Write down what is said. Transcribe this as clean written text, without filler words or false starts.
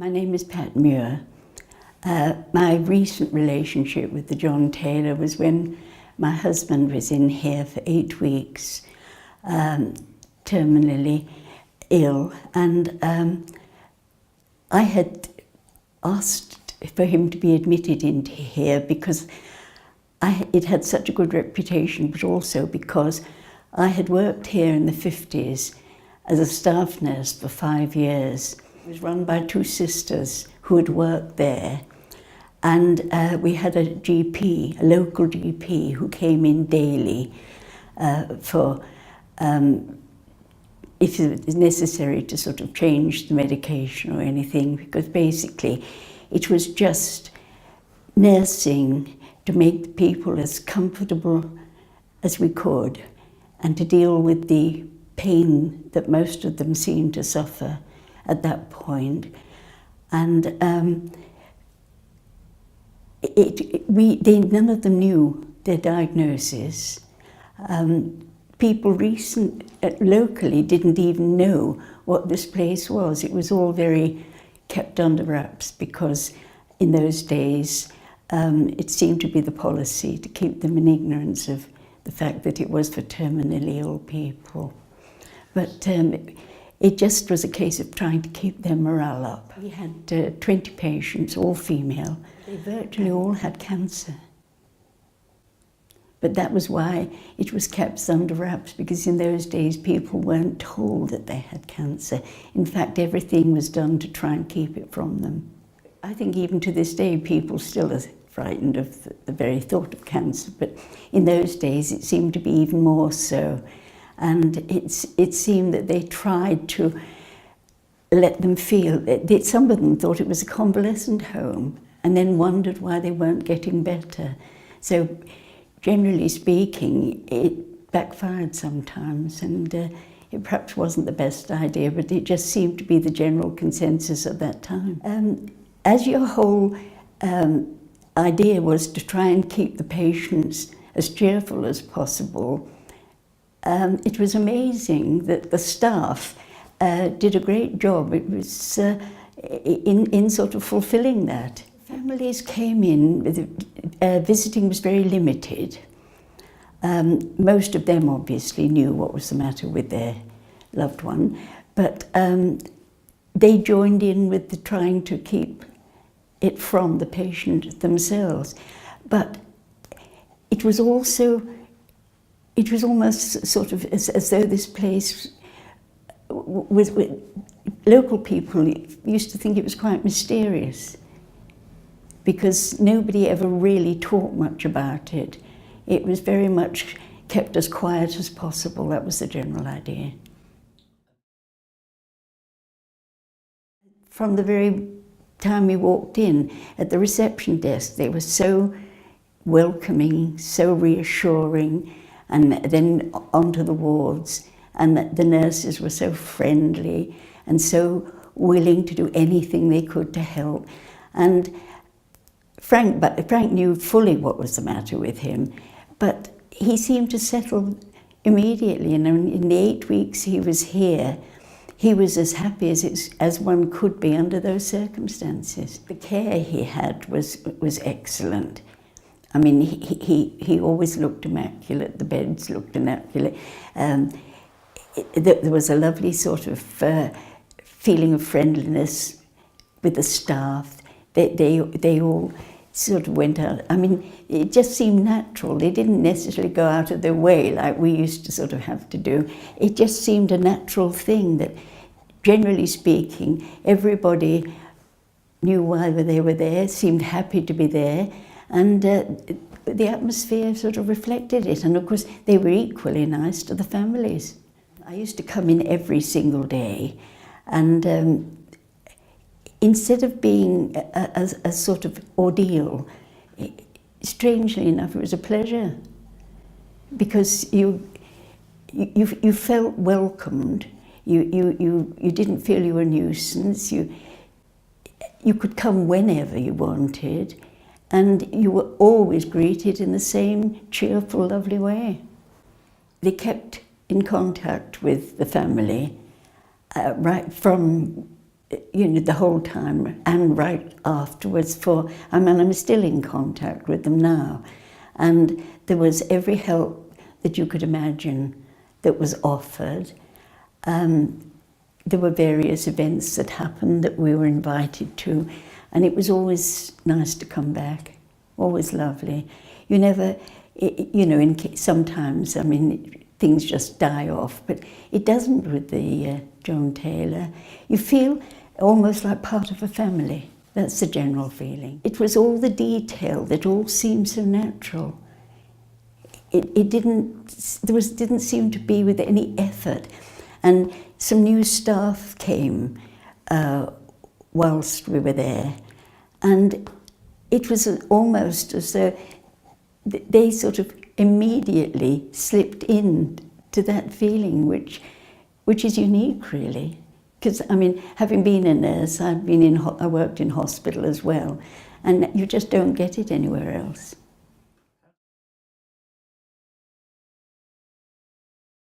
My name is Pat Murr. My recent relationship with the John Taylor was when my husband was in here for 8 weeks, terminally ill, and I had asked for him to be admitted into here because it had such a good reputation, but also because I had worked here in the 50s as a staff nurse for 5 years. It was run by 2 sisters who had worked there, and we had a GP, a local GP, who came in daily for if it was necessary to sort of change the medication or anything, because basically it was just nursing to make the people as comfortable as we could and to deal with the pain that most of them seemed to suffer at that point. And none of them knew their diagnosis. People locally didn't even know what this place was. It was all very kept under wraps because in those days it seemed to be the policy to keep them in ignorance of the fact that it was for terminally ill people. But it just was a case of trying to keep their morale up. We had 20 patients, all female. They virtually all had cancer. But that was why it was kept under wraps, because in those days people weren't told that they had cancer. In fact, everything was done to try and keep it from them. I think even to this day people still are frightened of the very thought of cancer, but in those days it seemed to be even more so. And it seemed that they tried to let them feel that some of them thought it was a convalescent home and then wondered why they weren't getting better. So generally speaking, it backfired sometimes, and it perhaps wasn't the best idea, but it just seemed to be the general consensus at that time. As your whole idea was to try and keep the patients as cheerful as possible, it was amazing that the staff did a great job. It was in sort of fulfilling that. Families came in, visiting was very limited. Most of them obviously knew what was the matter with their loved one, but they joined in with the trying to keep it from the patient themselves. But it was also, it was almost sort of as though this place was, local people used to think it was quite mysterious, because nobody ever really talked much about it. It was very much kept as quiet as possible. That was the general idea. From the very time we walked in, at the reception desk, they were so welcoming, so reassuring, and then onto the wards, and the nurses were so friendly and so willing to do anything they could to help. And Frank knew fully what was the matter with him, but he seemed to settle immediately. And in the 8 weeks he was here, he was as happy as one could be under those circumstances. The care he had was excellent. I mean, he always looked immaculate, the beds looked immaculate. There was a lovely sort of feeling of friendliness with the staff. They all sort of went out. I mean, it just seemed natural. They didn't necessarily go out of their way like we used to sort of have to do. It just seemed a natural thing that, generally speaking, everybody knew why they were there, seemed happy to be there, and the atmosphere sort of reflected it. And of course, they were equally nice to the families. I used to come in every single day, and instead of being a sort of ordeal, strangely enough, it was a pleasure, because you felt welcomed. You didn't feel you were a nuisance. You could come whenever you wanted, and you were always greeted in the same cheerful, lovely way. They kept in contact with the family right from you know, the whole time and right afterwards I'm still in contact with them now. And there was every help that you could imagine that was offered. There were various events that happened that we were invited to, and it was always nice to come back, always lovely. You never, you know, sometimes, I mean, things just die off, but it doesn't with the Joan Taylor. You feel almost like part of a family. That's the general feeling. It was all the detail that all seemed so natural. It didn't seem to be with any effort. And some new staff came whilst we were there, and it was almost as though they sort of immediately slipped in to that feeling, which is unique, really. Because, I mean, having been a nurse, I worked in hospital as well, and you just don't get it anywhere else.